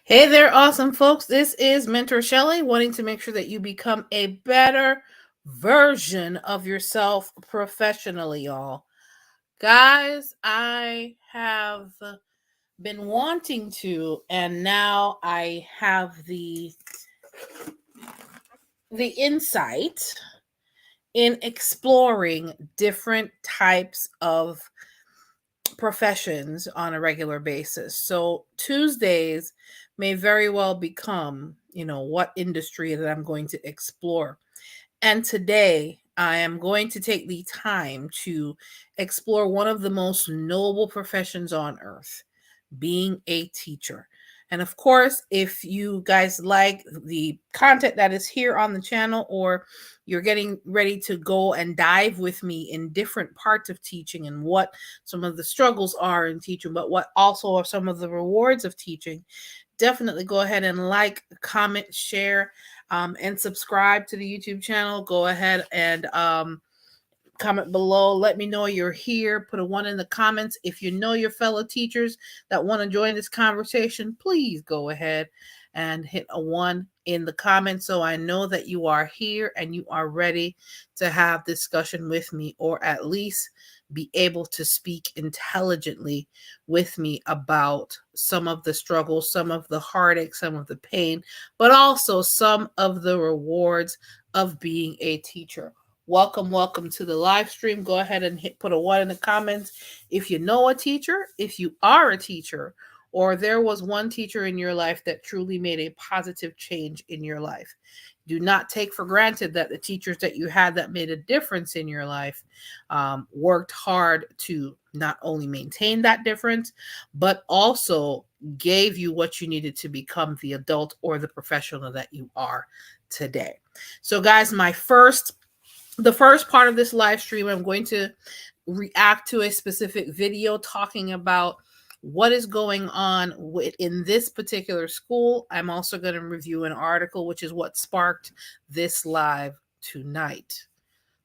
Hey there, awesome folks. This is Mentor Shelley, wanting to make sure that you become a better version of yourself professionally, y'all. Guys, I have been wanting to, and now I have the insight in exploring different types of professions on a regular basis. So Tuesdays may very well become, what industry that I'm going to explore. And today I am going to take the time to explore one of the most noble professions on earth, being a teacher. And of course, if you guys like the content that is here on the channel, or you're getting ready to go and dive with me in different parts of teaching and what some of the struggles are in teaching, but what also are some of the rewards of teaching, definitely go ahead and like, comment, share, and subscribe to the YouTube channel. Go ahead and comment below. Let me know you're here. Put a 1 in the comments. If you know your fellow teachers that want to join this conversation, please go ahead and hit a 1 in the comments so I know that you are here and you are ready to have discussion with me, or at least be able to speak intelligently with me about some of the struggles, some of the heartache, some of the pain, but also some of the rewards of being a teacher. Welcome to the live stream. Go ahead and put a 1 in the comments if you know a teacher, if you are a teacher, or there was one teacher in your life that truly made a positive change in your life. Do not take for granted that the teachers that you had that made a difference in your life worked hard to not only maintain that difference, but also gave you what you needed to become the adult or the professional that you are today. So, guys, the first part of this live stream, I'm going to react to a specific video talking about what is going on in this particular school. I'm also going to review an article, which is what sparked this live tonight.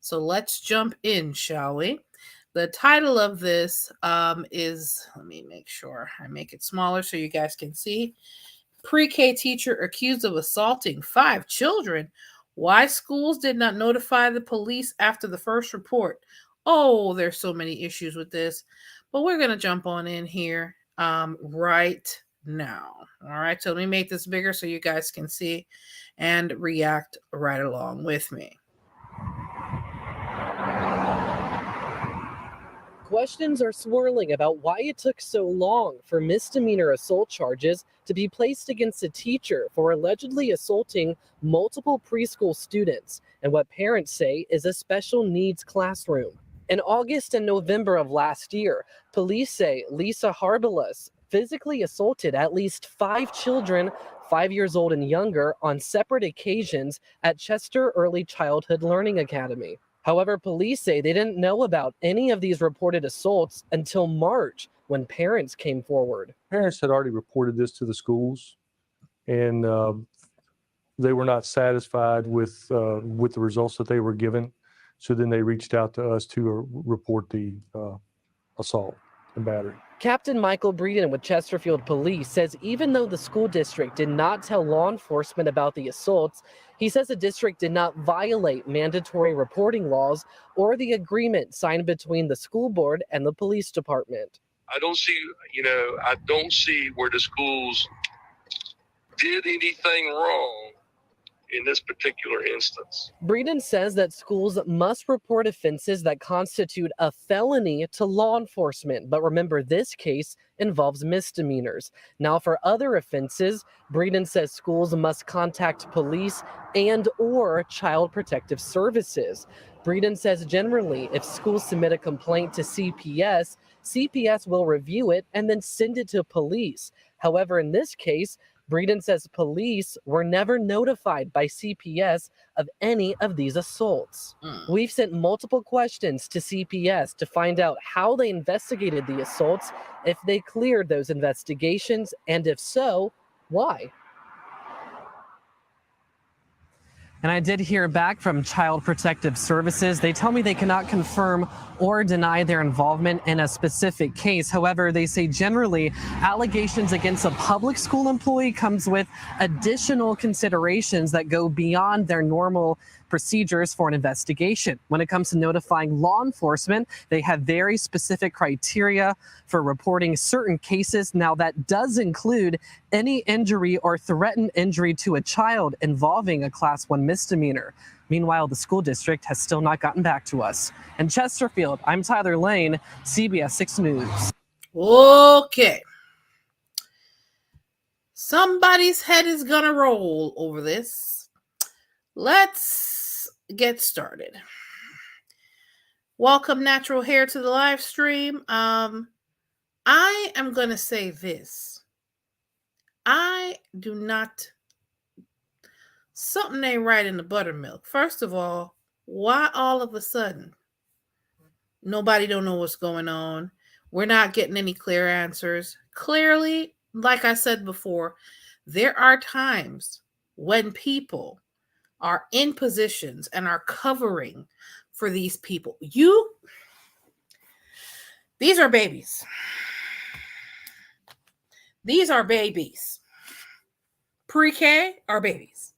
So let's jump in, shall we? The title of this is, let me make sure I make it smaller so you guys can see. Pre-K teacher accused of assaulting 5 children. Why schools did not notify the police after the first report. Oh, there's so many issues with this, but we're going to jump on in here right now. All right, so let me make this bigger so you guys can see and react right along with me. Questions are swirling about why it took so long for misdemeanor assault charges to be placed against a teacher for allegedly assaulting multiple preschool students, and what parents say is a special needs classroom. In August and November of last year, police say Lisa Harbalas physically assaulted at least 5 children 5 years old and younger on separate occasions at Chester Early Childhood Learning Academy. However, police say they didn't know about any of these reported assaults until March, when parents came forward. Parents had already reported this to the schools, and they were not satisfied with the results that they were given. So then they reached out to us to report the assault and battery. Captain Michael Breeden with Chesterfield Police says even though the school district did not tell law enforcement about the assaults, he says the district did not violate mandatory reporting laws or the agreement signed between the school board and the police department. I don't see where the schools did anything wrong in this particular instance. Breeden says that schools must report offenses that constitute a felony to law enforcement, but remember, this case involves misdemeanors. Now, for other offenses, Breeden says schools must contact police and or child protective services. Breeden says generally, if schools submit a complaint to CPS, CPS will review it and then send it to police. However, in this case, Breeden says police were never notified by CPS of any of these assaults. We've sent multiple questions to CPS to find out how they investigated the assaults, if they cleared those investigations, and if so, why? And I did hear back from Child Protective Services. They tell me they cannot confirm or deny their involvement in a specific case. However, they say generally allegations against a public school employee comes with additional considerations that go beyond their normal procedures for an investigation. When it comes to notifying law enforcement, they have very specific criteria for reporting certain cases. Now, that does include any injury or threatened injury to a child involving a Class 1 misdemeanor. Meanwhile, the school district has still not gotten back to us. In Chesterfield, I'm Tyler Lane, CBS 6 News. Okay. Somebody's head is gonna roll over this. Let's get started. Welcome, Natural Hair, to the live stream. I am gonna say this. I do not. Something ain't right in the buttermilk. First of all, why all of a sudden? Nobody don't know what's going on. We're not getting any clear answers. Clearly, like I said before, there are times when people are in positions and are covering for these people. These are babies. These are babies. Pre-K are babies.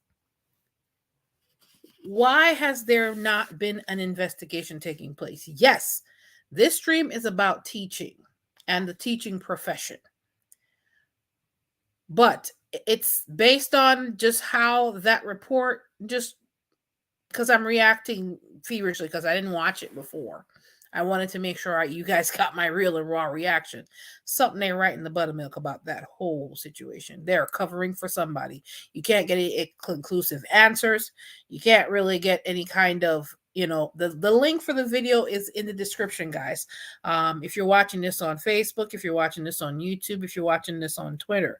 Why has there not been an investigation taking place? Yes, this stream is about teaching and the teaching profession. But it's based on just how that report, just because I'm reacting feverishly because I didn't watch it before. I wanted to make sure you guys got my real and raw reaction. Something ain't right in the buttermilk about that whole situation. They're covering for somebody. You can't get any conclusive answers. You can't really get any kind of, the link for the video is in the description, guys. If you're watching this on Facebook, if you're watching this on YouTube, if you're watching this on Twitter,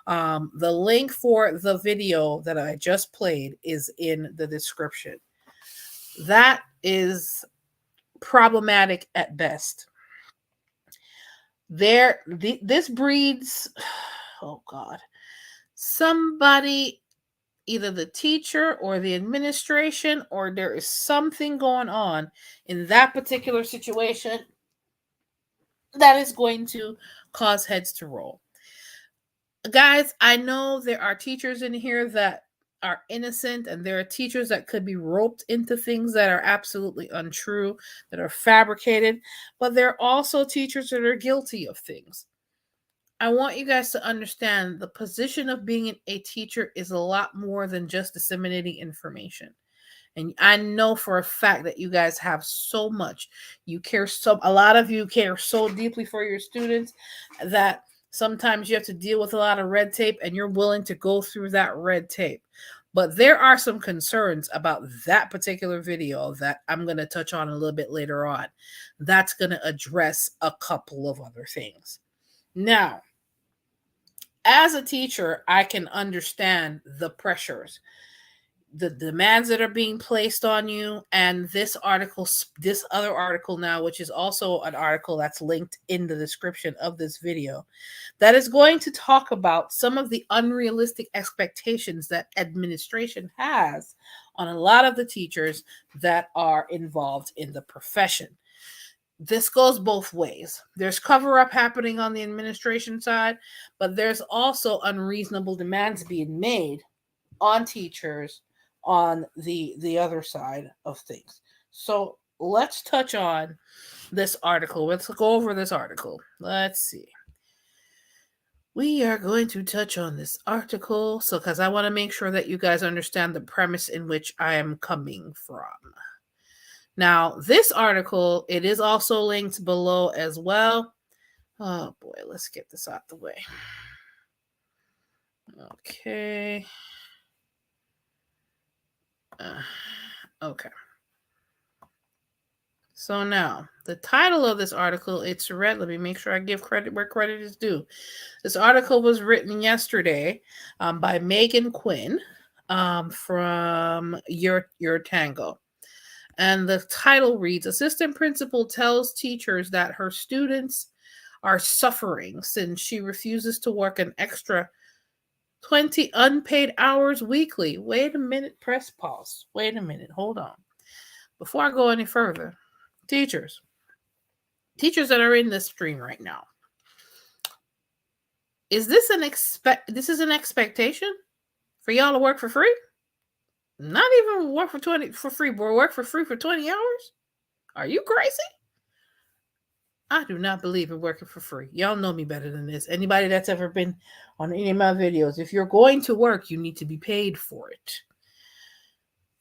the link for the video that I just played is in the description. That is problematic at best. This breeds, oh God, somebody, either the teacher or the administration, or there is something going on in that particular situation that is going to cause heads to roll. Guys, I know there are teachers in here that are innocent, and there are teachers that could be roped into things that are absolutely untrue, that are fabricated, but there are also teachers that are guilty of things. I want you guys to understand the position of being a teacher is a lot more than just disseminating information. And I know for a fact that you guys have so much. A lot of you care so deeply for your students that sometimes you have to deal with a lot of red tape, and you're willing to go through that red tape. But there are some concerns about that particular video that I'm going to touch on a little bit later on. That's going to address a couple of other things. Now, as a teacher, I can understand the pressures, the demands that are being placed on you, and this other article now, which is also an article that's linked in the description of this video, that is going to talk about some of the unrealistic expectations that administration has on a lot of the teachers that are involved in the profession. This goes both ways. There's cover-up happening on the administration side, but there's also unreasonable demands being made on teachers on the other side of things. So let's touch on this article. Let's go over this article. Let's see. We are going to touch on this article because I want to make sure that you guys understand the premise in which I am coming from. Now, this article, it is also linked below as well. Oh boy, let's get this out the way. Okay. Okay. So now, the title of this article, it's read. Let me make sure I give credit where credit is due. This article was written yesterday by Megan Quinn from Your Tango. And the title reads, Assistant Principal Tells Teachers that her students are suffering since she refuses to work an extra 20 unpaid hours weekly. Wait a minute, press pause. Wait a minute, hold on. Before I go any further, teachers that are in this stream right now, is this an expectation for y'all to work for free? Not even work for free, but work for free for 20 hours? Are you crazy? I do not believe in working for free. Y'all know me better than this. Anybody that's ever been on any of my videos, if you're going to work, you need to be paid for it.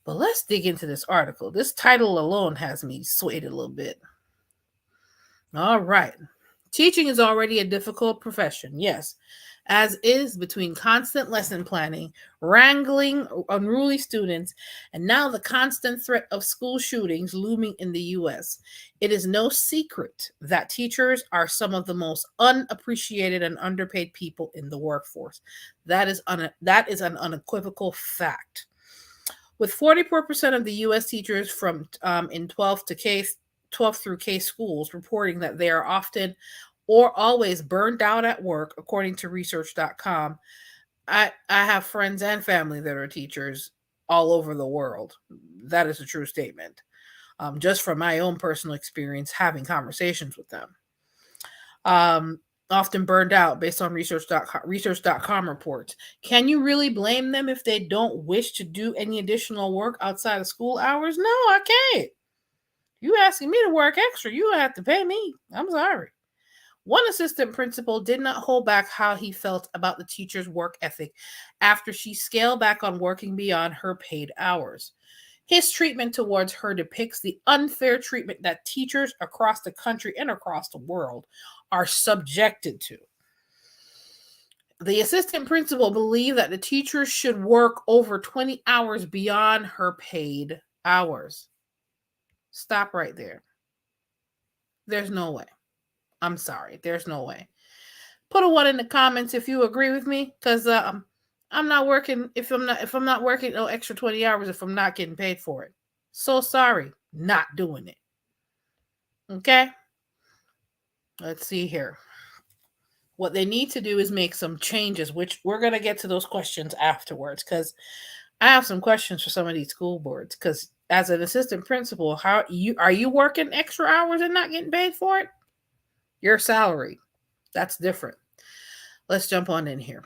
But let's dig into this article. This title alone has me swayed a little bit. All right. Teaching is already a difficult profession, yes, as is between constant lesson planning, wrangling unruly students, and now the constant threat of school shootings looming in the U.S. It is no secret that teachers are some of the most unappreciated and underpaid people in the workforce. That is an unequivocal fact. With 44% of the U.S. teachers from in 12 through K schools reporting that they are often or always burned out at work, according to research.com. I have friends and family that are teachers all over the world. That is a true statement. Just from my own personal experience having conversations with them. Often burned out based on research.com reports. Can you really blame them if they don't wish to do any additional work outside of school hours? No, I can't. You asking me to work extra, you have to pay me. I'm sorry. One assistant principal did not hold back how he felt about the teacher's work ethic after she scaled back on working beyond her paid hours. His treatment towards her depicts the unfair treatment that teachers across the country and across the world are subjected to. The assistant principal believed that the teacher should work over 20 hours beyond her paid hours. Stop right there. There's no way. I'm sorry. There's no way. Put a 1 in the comments if you agree with me, because I'm not working if I'm not working no extra 20 hours if I'm not getting paid for it. So sorry, not doing it. Okay? Let's see here. What they need to do is make some changes, which we're going to get to those questions afterwards, because I have some questions for some of these school boards, because as an assistant principal, are you working extra hours and not getting paid for it? Your salary. That's different. Let's jump on in here.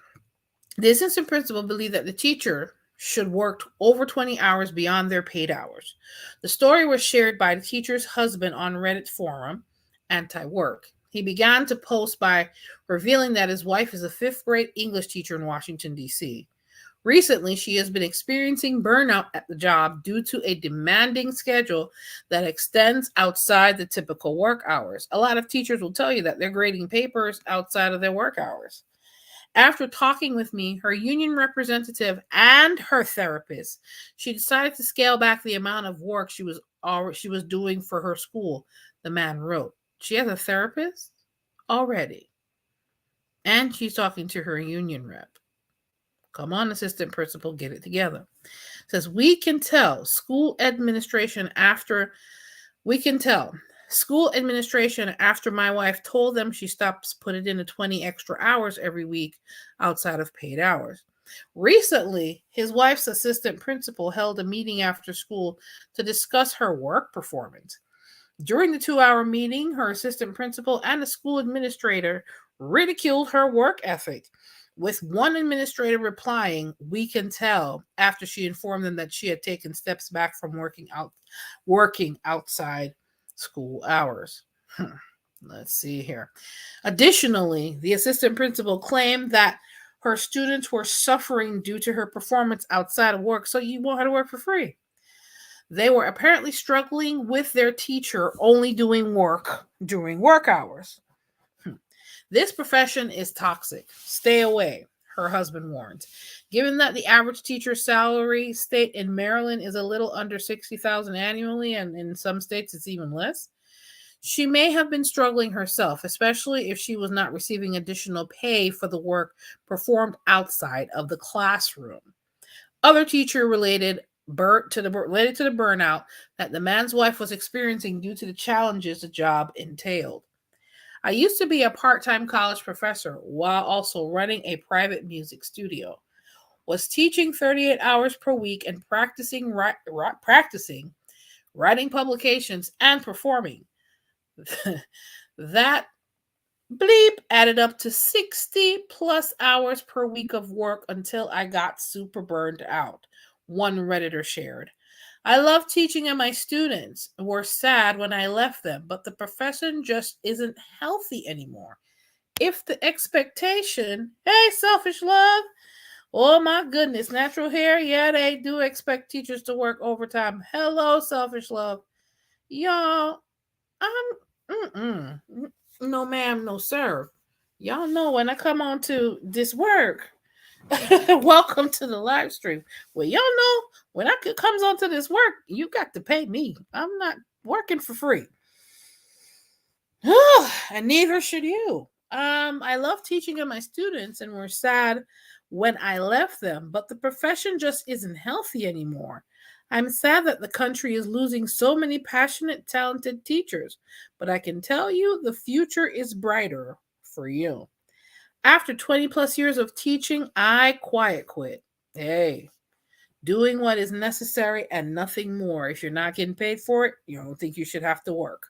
The assistant principal believed that the teacher should work over 20 hours beyond their paid hours. The story was shared by the teacher's husband on Reddit forum, Anti-Work. He began to post by revealing that his wife is a 5th grade English teacher in Washington, D.C. Recently, she has been experiencing burnout at the job due to a demanding schedule that extends outside the typical work hours. A lot of teachers will tell you that they're grading papers outside of their work hours. After talking with me, her union representative, and her therapist, she decided to scale back the amount of work she was doing for her school, the man wrote. She has a therapist already. And she's talking to her union rep. Come on, assistant principal, get it together. It says, we can tell school administration after my wife told them she stops putting in the 20 extra hours every week outside of paid hours. Recently, his wife's assistant principal held a meeting after school to discuss her work performance. During the 2-hour meeting, her assistant principal and the school administrator ridiculed her work ethic, with one administrator replying, "We can tell," after she informed them that she had taken steps back from working outside school hours. Let's see here. Additionally, the assistant principal claimed that her students were suffering due to her performance outside of work, so you want her to work for free. They were apparently struggling with their teacher only doing work during work hours. This profession is toxic. Stay away, her husband warns. Given that the average teacher's salary state in Maryland is a little under $60,000 annually, and in some states it's even less, she may have been struggling herself, especially if she was not receiving additional pay for the work performed outside of the classroom. Other teacher related to the burnout that the man's wife was experiencing due to the challenges the job entailed. I used to be a part-time college professor while also running a private music studio. was teaching 38 hours per week and practicing writing publications and performing. That bleep added up to 60 plus hours per week of work until I got super burned out, one Redditor shared. I love teaching and my students were sad when I left them, but the profession just isn't healthy anymore. If the expectation, hey, selfish love, oh my goodness, natural hair, yeah, they do expect teachers to work overtime. Hello, selfish love. Y'all, no ma'am, no sir. Y'all know when I come on to this work, welcome to the live stream. Well, y'all know when I comes onto this work, you got to pay me. I'm not working for free. And neither should you. I love teaching my students and we're sad when I left them, but the profession just isn't healthy anymore. I'm sad that the country is losing so many passionate, talented teachers, but I can tell you the future is brighter for you. After 20 plus years of teaching, I quiet quit. Hey, doing what is necessary and nothing more. If you're not getting paid for it, you don't think you should have to work.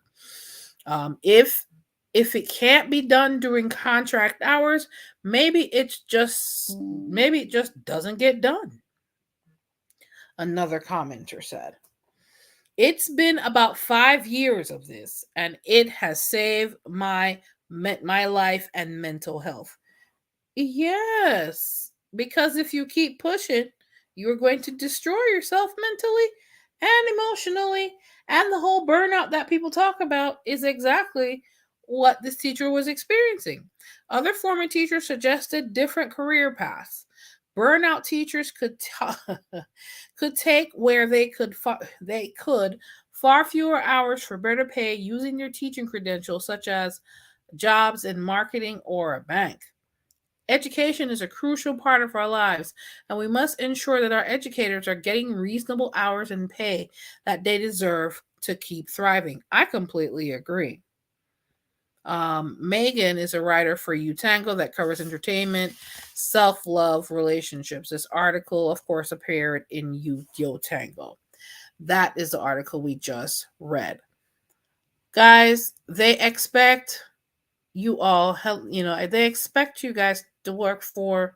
If it can't be done during contract hours, maybe it just doesn't get done. Another commenter said, it's been about 5 years of this, and it has saved my life and mental health. Yes, because if you keep pushing, you're going to destroy yourself mentally and emotionally. And the whole burnout that people talk about is exactly what this teacher was experiencing. Other former teachers suggested different career paths. Burnout teachers could take where they could far fewer hours for better pay using their teaching credentials, such as jobs in marketing or a bank. Education is a crucial part of our lives, and we must ensure that our educators are getting reasonable hours and pay that they deserve to keep thriving. I completely agree. Megan is a writer for UTango that covers entertainment, self-love, relationships. This article, of course, appeared in UTango. That is the article we just read. Guys, they expect you all, they expect you guys to work for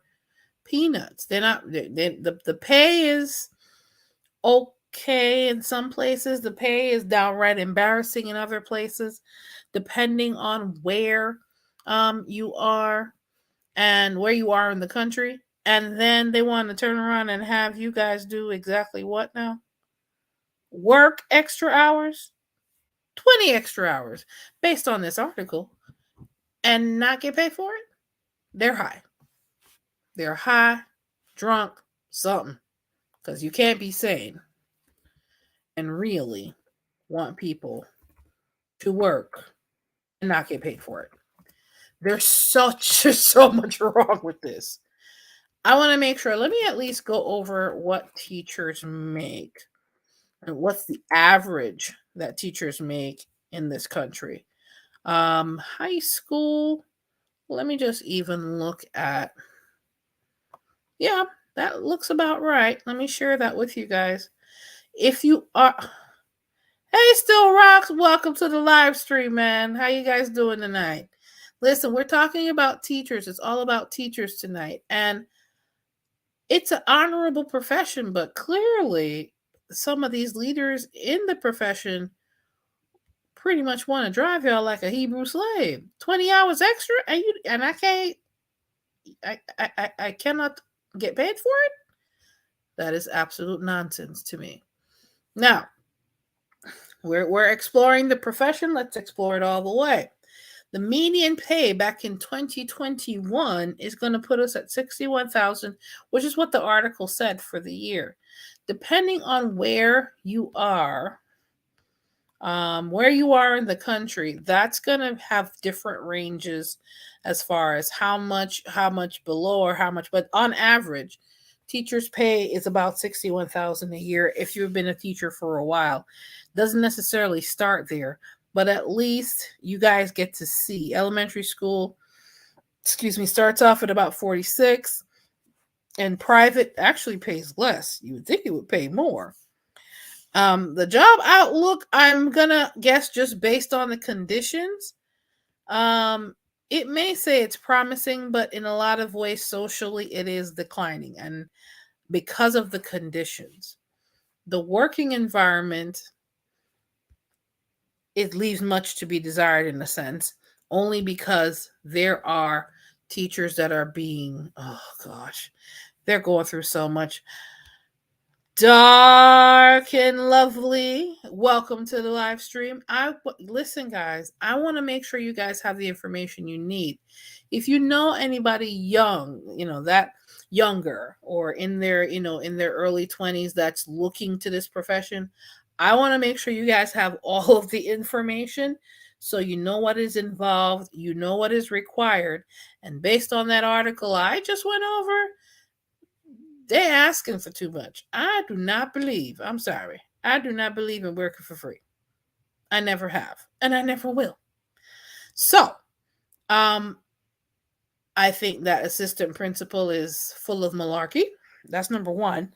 peanuts. They're not, the pay is okay in some places. The pay is downright embarrassing in other places, depending on where you are and where you are in the country. And then they want to turn around and have you guys do exactly what now? Work extra hours, 20 extra hours, based on this article, and not get paid for it. They're high. They're high, drunk, something. Because you can't be sane and really want people to work and not get paid for it. There's so much wrong with this. I want to make sure, let me at least go over what teachers make and what's the average that teachers make in this country. High school, let me just even look at, yeah, that looks about right. Let me share that with you guys. If you are, hey, Still Rocks, welcome to the live stream, man. How you guys doing tonight? Listen, we're talking about teachers. It's all about teachers tonight. And it's an honorable profession, but clearly some of these leaders in the profession pretty much want to drive y'all like a Hebrew slave. 20 hours extra, and I cannot get paid for it. That is absolute nonsense to me. Now, we're exploring the profession. Let's explore it all the way. The median pay back in 2021 is going to put us at $61,000, which is what the article said for the year. Depending on where you are in the country, that's going to have different ranges as far as how much below or how much, but on average, teachers' pay is about $61,000 a year if you've been a teacher for a while. Doesn't necessarily start there, but at least you guys get to see. Elementary school, starts off at about 46. and private actually pays less. You would think it would pay more. The job outlook, I'm gonna guess just based on the conditions. It may say it's promising, but in a lot of ways, socially, it is declining, and because of the conditions, the working environment, it leaves much to be desired in a sense, only because there are teachers that are being, oh gosh, they're going through so much. Dark and lovely, welcome to the live stream. Listen, guys, I want to make sure you guys have the information you need. If you know anybody young, that younger or in their in their early 20s that's looking to this profession, I want to make sure you guys have all of the information so you know what is involved, you know what is required. And based on that article I just went over, they're asking for too much. I do not believe in working for free. I never have, and I never will. So, I think that assistant principal is full of malarkey. That's number one.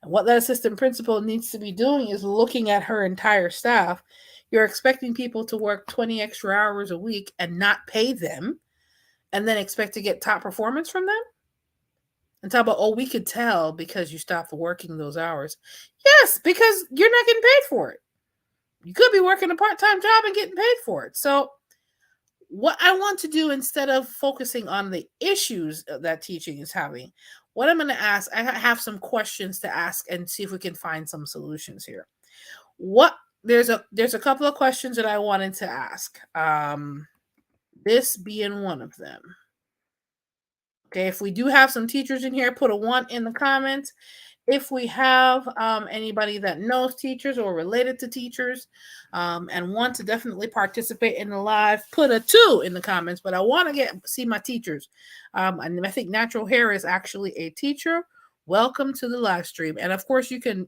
And what that assistant principal needs to be doing is looking at her entire staff. You're expecting people to work 20 extra hours a week and not pay them, and then expect to get top performance from them? And talk about, oh, we could tell because you stopped working those hours. Yes, because you're not getting paid for it. You could be working a part-time job and getting paid for it. So what I want to do, instead of focusing on the issues that teaching is having, what I'm going to ask, I have some questions to ask and see if we can find some solutions here. There's a couple of questions that I wanted to ask. This being one of them. Okay, if we do have some teachers in here, put a 1 in the comments. If we have anybody that knows teachers or related to teachers and want to definitely participate in the live, put a 2 in the comments. But I want to see my teachers. And I think Natural Hair is actually a teacher. Welcome to the live stream. And of course, you can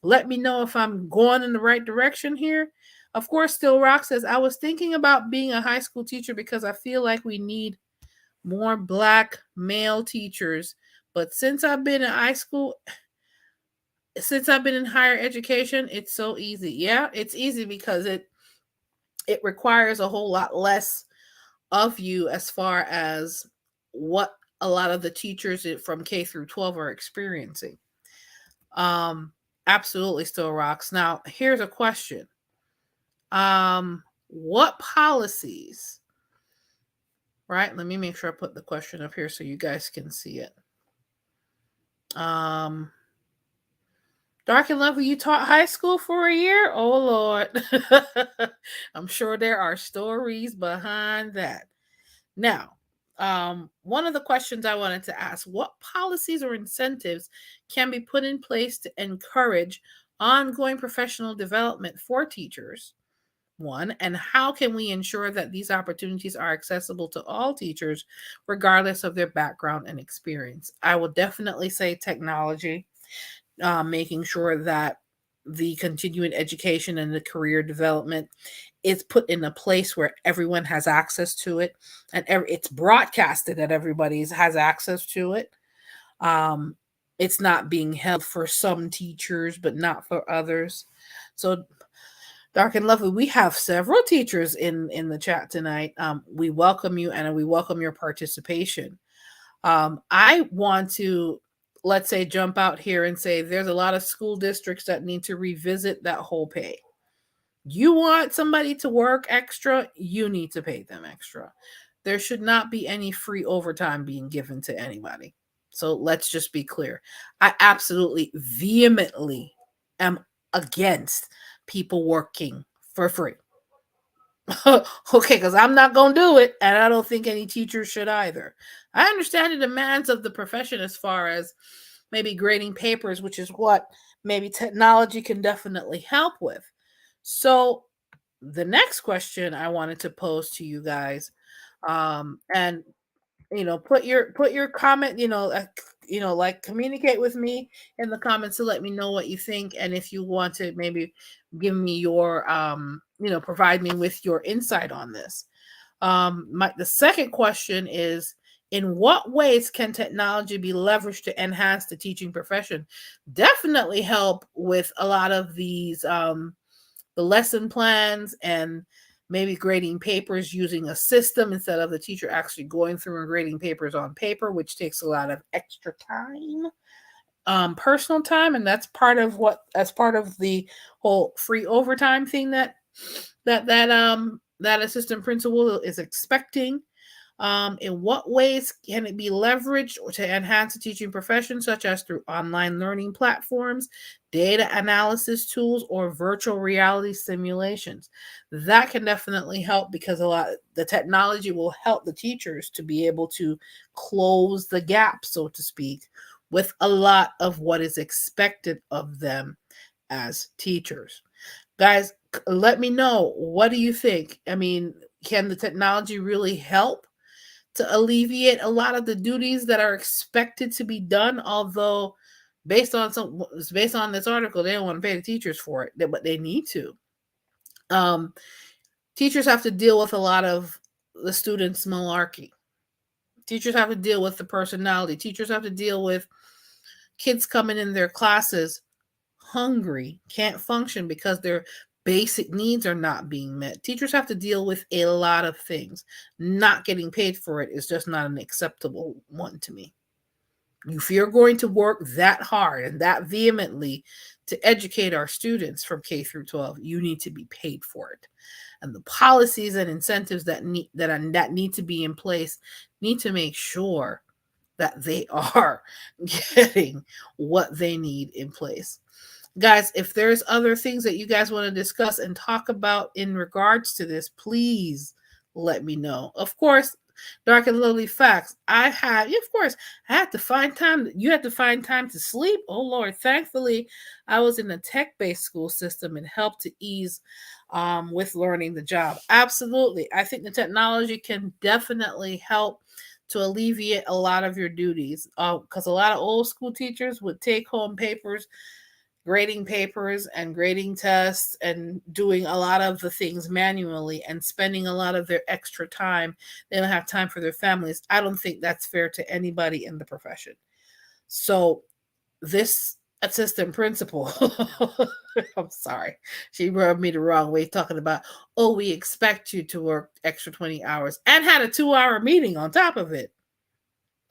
let me know if I'm going in the right direction here. Of course, Still Rock says, I was thinking about being a high school teacher because I feel like we need more Black male teachers. But since I've been in high school, since I've been in higher education, it's so easy. Yeah, it's easy because it requires a whole lot less of you as far as what a lot of the teachers from K through 12 are experiencing. Absolutely still rocks. Now, here's a question. What policies, right? Let me make sure I put the question up here so you guys can see it. Dark and Lovely, you taught high school for a year? Oh, Lord. I'm sure there are stories behind that. Now, one of the questions I wanted to ask, what policies or incentives can be put in place to encourage ongoing professional development for teachers? One, and how can we ensure that these opportunities are accessible to all teachers, regardless of their background and experience? I will definitely say technology. Making sure that the continuing education and the career development is put in a place where everyone has access to it, and it's broadcasted that everybody has access to it. It's not being held for some teachers, but not for others. So, Dark and Lovely, we have several teachers in the chat tonight. We welcome you and we welcome your participation. I want to, let's say, jump out here and say there's a lot of school districts that need to revisit that whole pay. You want somebody to work extra, you need to pay them extra. There should not be any free overtime being given to anybody. So let's just be clear. I absolutely vehemently am against people working for free. Okay, because I'm not going to do it, and I don't think any teachers should either. I understand the demands of the profession as far as maybe grading papers, which is what maybe technology can definitely help with. So the next question I wanted to pose to you guys, and put your comment, like communicate with me in the comments to let me know what you think, and if you want to maybe give me your provide me with your insight on this. The second question is In what ways can technology be leveraged to enhance the teaching profession? Definitely help with a lot of these the lesson plans and maybe grading papers using a system instead of the teacher actually going through and grading papers on paper, which takes a lot of extra time, personal time, and that's part of the whole free overtime thing that assistant principal is expecting. In what ways can it be leveraged to enhance the teaching profession, such as through online learning platforms, data analysis tools, or virtual reality simulations? That can definitely help because the technology will help the teachers to be able to close the gap, so to speak, with a lot of what is expected of them as teachers. Guys, let me know, what do you think? I mean, can the technology really help to alleviate a lot of the duties that are expected to be done? Although based on this article, they don't want to pay the teachers for it, but they need to. Teachers have to deal with a lot of the students' malarkey. Teachers have to deal with the personality. Teachers have to deal with kids coming in their classes hungry, can't function because their basic needs are not being met. Teachers have to deal with a lot of things. Not getting paid for it is just not an acceptable one to me. If you're going to work that hard and that vehemently to educate our students from K through 12, you need to be paid for it. And the policies and incentives that need to be in place need to make sure that they are getting what they need in place. Guys, if there's other things that you guys want to discuss and talk about in regards to this, please let me know. Of course, Dark and Lovely Facts. I had to find time. You had to find time to sleep. Oh Lord, thankfully, I was in a tech-based school system and helped to ease with learning the job. Absolutely. I think the technology can definitely help to alleviate a lot of your duties. Because a lot of old school teachers would take home papers, grading papers and grading tests and doing a lot of the things manually and spending a lot of their extra time. They don't have time for their families. I don't think that's fair to anybody in the profession. So this assistant principal, I'm sorry, she rubbed me the wrong way talking about, oh, we expect you to work extra 20 hours and had a 2-hour meeting on top of it.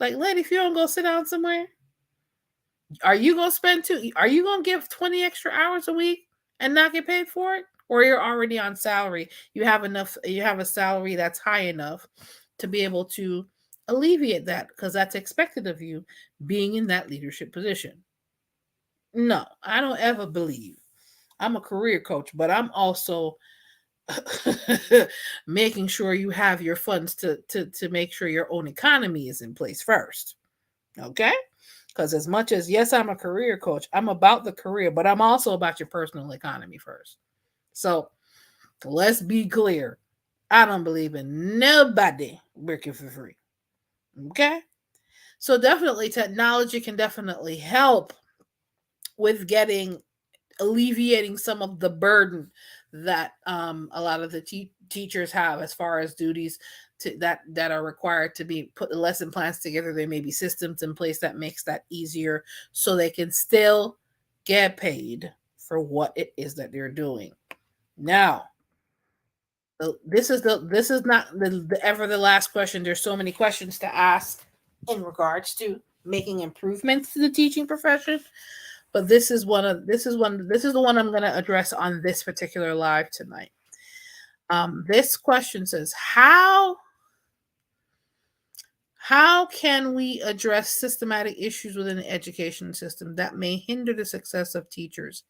Like, lady, if you don't go sit down somewhere, are you going to give 20 extra hours a week and not get paid for it? Or you're already on salary. You have a salary that's high enough to be able to alleviate that because that's expected of you being in that leadership position. No, I don't ever believe. I'm a career coach, but I'm also making sure you have your funds to make sure your own economy is in place first. Okay? Because as much as, yes, I'm a career coach, I'm about the career, but I'm also about your personal economy first. So let's be clear. I don't believe in nobody working for free. Okay? So definitely technology can definitely help with alleviating some of the burden that a lot of the teachers have as far as duties that are required to be put the lesson plans together. There may be systems in place that makes that easier so they can still get paid for what it is that they're doing. Now, this is not ever the last question. There's so many questions to ask in regards to making improvements to the teaching profession. But this is the one I'm going to address on this particular live tonight. This question says, how can we address systematic issues within the education system that may hinder the success of teachers,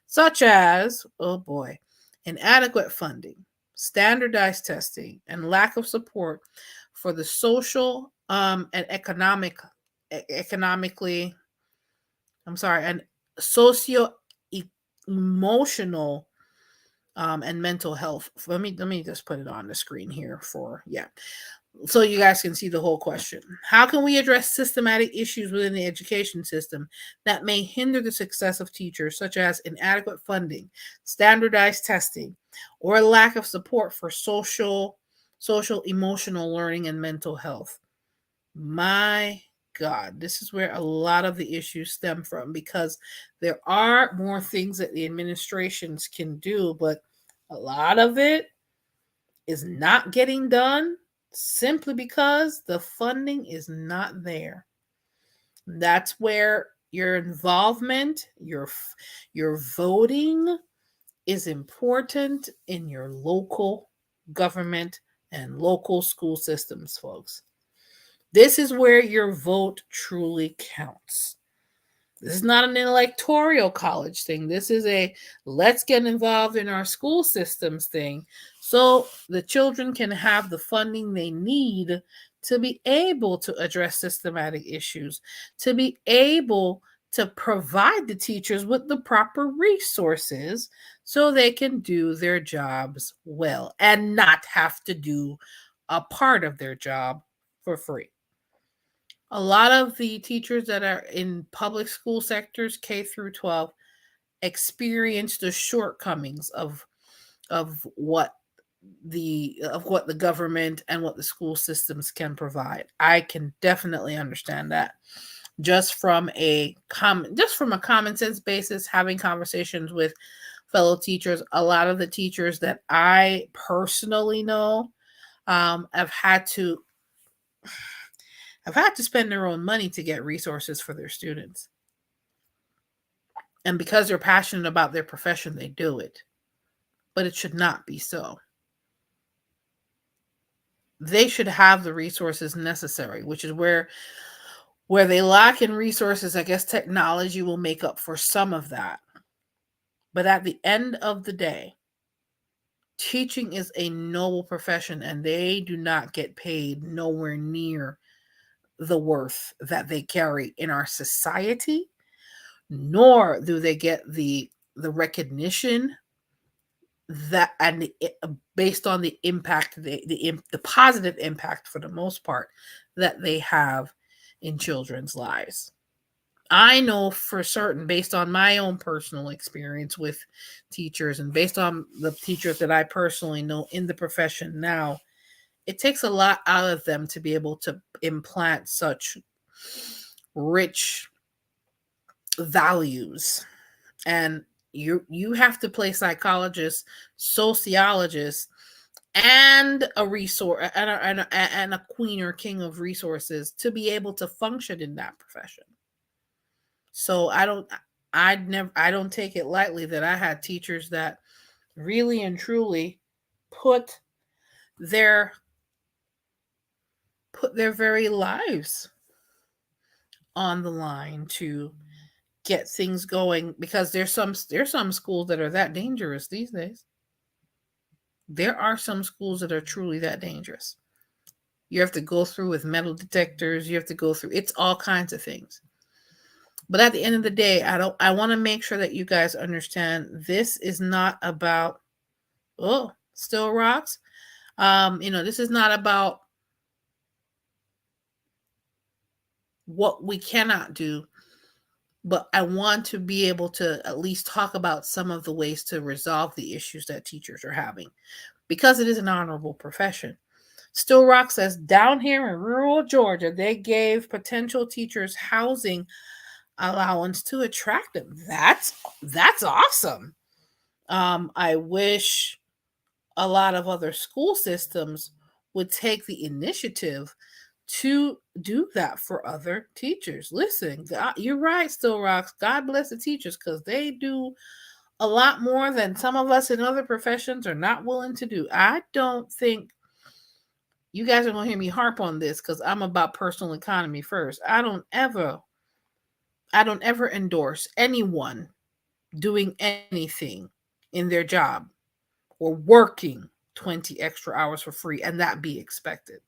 such as, oh boy, inadequate funding, standardized testing, and lack of support for the social and socio-emotional and mental health. Let me just put it on the screen here so you guys can see the whole question. How can we address systematic issues within the education system that may hinder the success of teachers, such as inadequate funding, standardized testing, or lack of support for social, emotional learning and mental health? My God, this is where a lot of the issues stem from, because there are more things that the administrations can do, but a lot of it is not getting done simply because the funding is not there. That's where your involvement, your voting is important in your local government and local school systems, folks. This is where your vote truly counts. This is not an electoral college thing. This is a let's get involved in our school systems thing, so the children can have the funding they need to be able to address systematic issues, to be able to provide the teachers with the proper resources so they can do their jobs well and not have to do a part of their job for free. A lot of the teachers that are in public school sectors, K through 12, experience the shortcomings of what the government and what the school systems can provide. I can definitely understand that. Just from a common sense basis, having conversations with fellow teachers, a lot of the teachers that I personally know have had to spend their own money to get resources for their students. And because they're passionate about their profession, they do it. But it should not be so. They should have the resources necessary, which is where they lack in resources. I guess technology will make up for some of that. But at the end of the day, teaching is a noble profession, and they do not get paid nowhere near the worth that they carry in our society, nor do they get the recognition that, and based on the impact, the positive impact for the most part that they have in children's lives. I know for certain, based on my own personal experience with teachers and based on the teachers that I personally know in the profession now, it takes a lot out of them to be able to implant such rich values. And you have to play psychologist, sociologist, and a resource and a queen or king of resources to be able to function in that profession. So I don't take it lightly that I had teachers that really and truly put their very lives on the line to get things going, because there's some schools that are that dangerous these days. There are some schools that are truly that dangerous. You have to go through with metal detectors, you have to go through, it's all kinds of things. But at the end of the day, I want to make sure that you guys understand this is not about still rocks. This is not about what we cannot do, but I want to be able to at least talk about some of the ways to resolve the issues that teachers are having, because it is an honorable profession. Still Rock says, down here in rural Georgia, they gave potential teachers housing allowance to attract them. That's awesome. I wish a lot of other school systems would take the initiative to do that for other teachers. Listen, God, you're right, Still Rocks. God bless the teachers, because they do a lot more than some of us in other professions are not willing to do. I don't think you guys are going to hear me harp on this, because I'm about personal economy first. I don't ever endorse anyone doing anything in their job or working 20 extra hours for free and that be expected.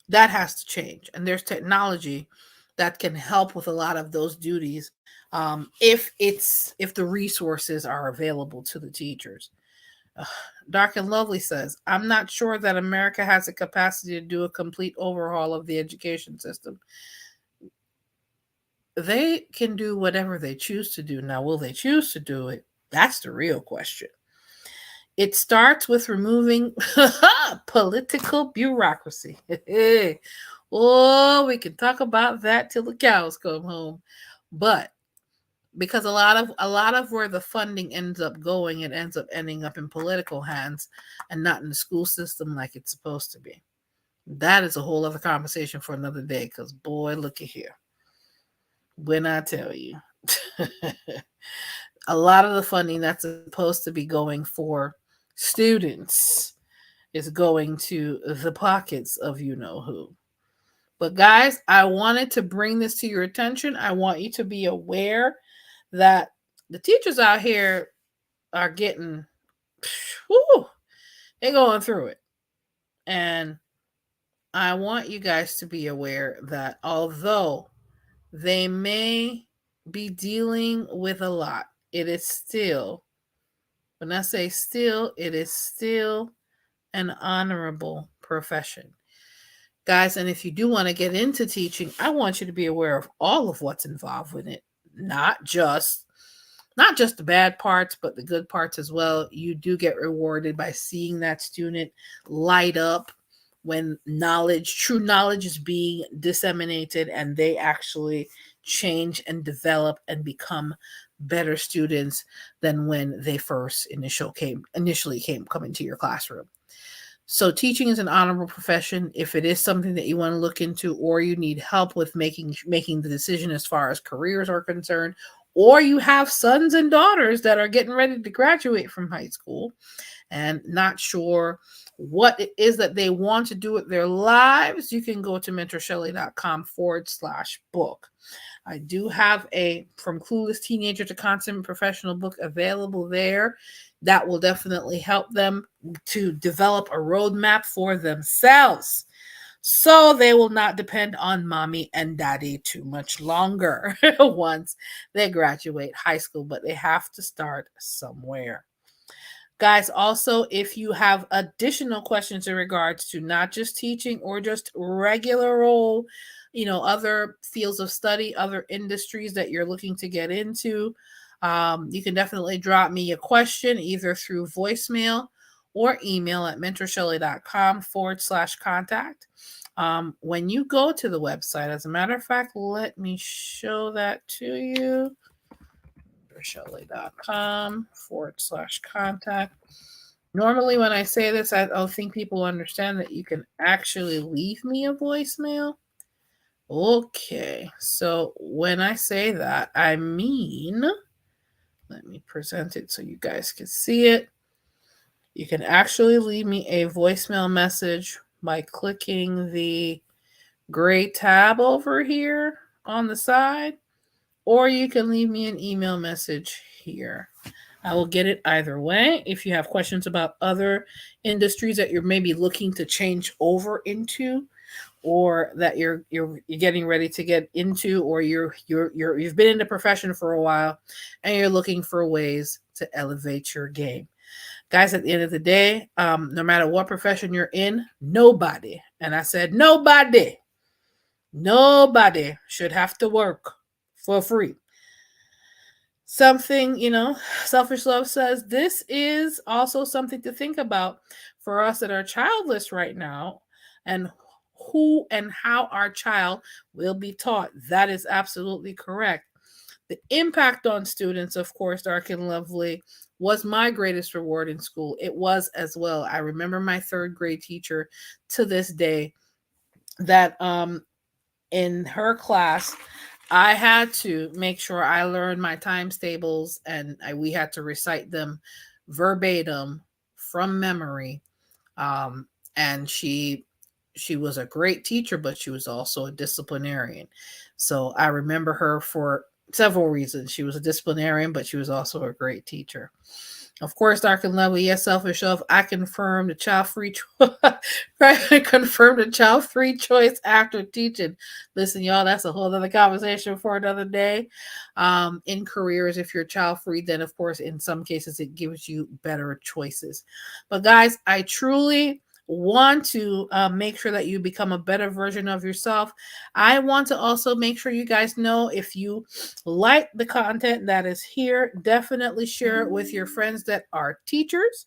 That has to change. And there's technology that can help with a lot of those duties, if the resources are available to the teachers. Dark and Lovely says, I'm not sure that America has the capacity to do a complete overhaul of the education system. They can do whatever they choose to do. Now, will they choose to do it? That's the real question. It starts with removing political bureaucracy. Oh, we can talk about that till the cows come home. But because a lot of where the funding ends up going, it ends up ending up in political hands and not in the school system like it's supposed to be. That is a whole other conversation for another day, because boy, look at here. When I tell you, a lot of the funding that's supposed to be going for students is going to the pockets of you know who. But guys, I wanted to bring this to your attention. I want you to be aware that the teachers out here are getting, whoo, they're going through it. And I want you guys to be aware that although they may be dealing with a lot, it is still, when I say still, it is still an honorable profession. Guys, and if you do want to get into teaching, I want you to be aware of all of what's involved with it, not just the bad parts, but the good parts as well. You do get rewarded by seeing that student light up when true knowledge is being disseminated, and they actually change and develop and become better students than when they first initially came come into your classroom. So teaching is an honorable profession. If it is something that you want to look into, or you need help with making the decision as far as careers are concerned, or you have sons and daughters that are getting ready to graduate from high school and not sure what it is that they want to do with their lives, you can go to mentorshelley.com/book. I do have a From Clueless Teenager to Consummate Professional book available there that will definitely help them to develop a roadmap for themselves, so they will not depend on mommy and daddy too much longer once they graduate high school, but they have to start somewhere. Guys, also, if you have additional questions in regards to not just teaching or just regular role, other fields of study, other industries that you're looking to get into, you can definitely drop me a question either through voicemail or email at mentorshelley.com/contact. When you go to the website, as a matter of fact, let me show that to you. mentorshelley.com/contact. Normally, when I say this, I don't think people understand that you can actually leave me a voicemail. Okay, so when I say that, I mean, let me present it so you guys can see it. You can actually leave me a voicemail message by clicking the gray tab over here on the side, or you can leave me an email message here. I will get it either way. If you have questions about other industries that you're maybe looking to change over into, or that you're getting ready to get into, or you've been in the profession for a while and you're looking for ways to elevate your game. Guys, at the end of the day, no matter what profession you're in, nobody, and I said nobody should have to work for free. Something, Selfish Love says this is also something to think about for us that are childless right now, and who and how our child will be taught. That is absolutely correct. The impact on students, of course, Dark and Lovely, was my greatest reward in school. It was as well. I remember my third grade teacher to this day that in her class, I had to make sure I learned my times tables, and we had to recite them verbatim from memory. And she was a great teacher, but she was also a disciplinarian. So I remember her for several reasons. She was a disciplinarian, but she was also a great teacher. Of course, Dark and Lovely, yes, Selfish Love, I confirmed the child-free I confirmed the child-free choice after teaching. Listen, y'all, that's a whole other conversation for another day. In careers, if you're child-free, then of course, in some cases, it gives you better choices. But guys, I truly want to make sure that you become a better version of yourself. I want to also make sure you guys know, if you like the content that is here, definitely share it with your friends that are teachers,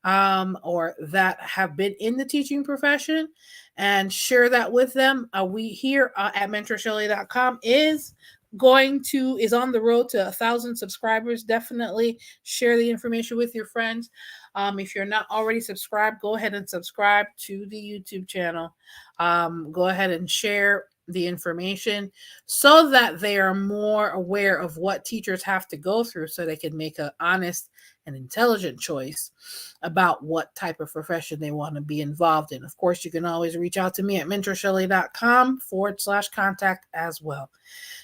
or that have been in the teaching profession. and share that with them. We here at mentorshelly.com is on the road to 1,000 subscribers. Definitely share the information with your friends. If you're not already subscribed, go ahead and subscribe to the YouTube channel. Go ahead and share the information so that they are more aware of what teachers have to go through so they can make an honest and intelligent choice about what type of profession they want to be involved in. Of course, you can always reach out to me at mentorshelly.com/contact as well.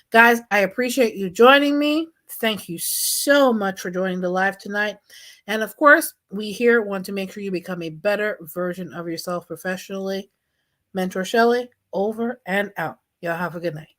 Guys, I appreciate you joining me. Thank you so much for joining the live tonight. And of course, we here want to make sure you become a better version of yourself professionally. Mentor Shelly, over and out. Y'all have a good night.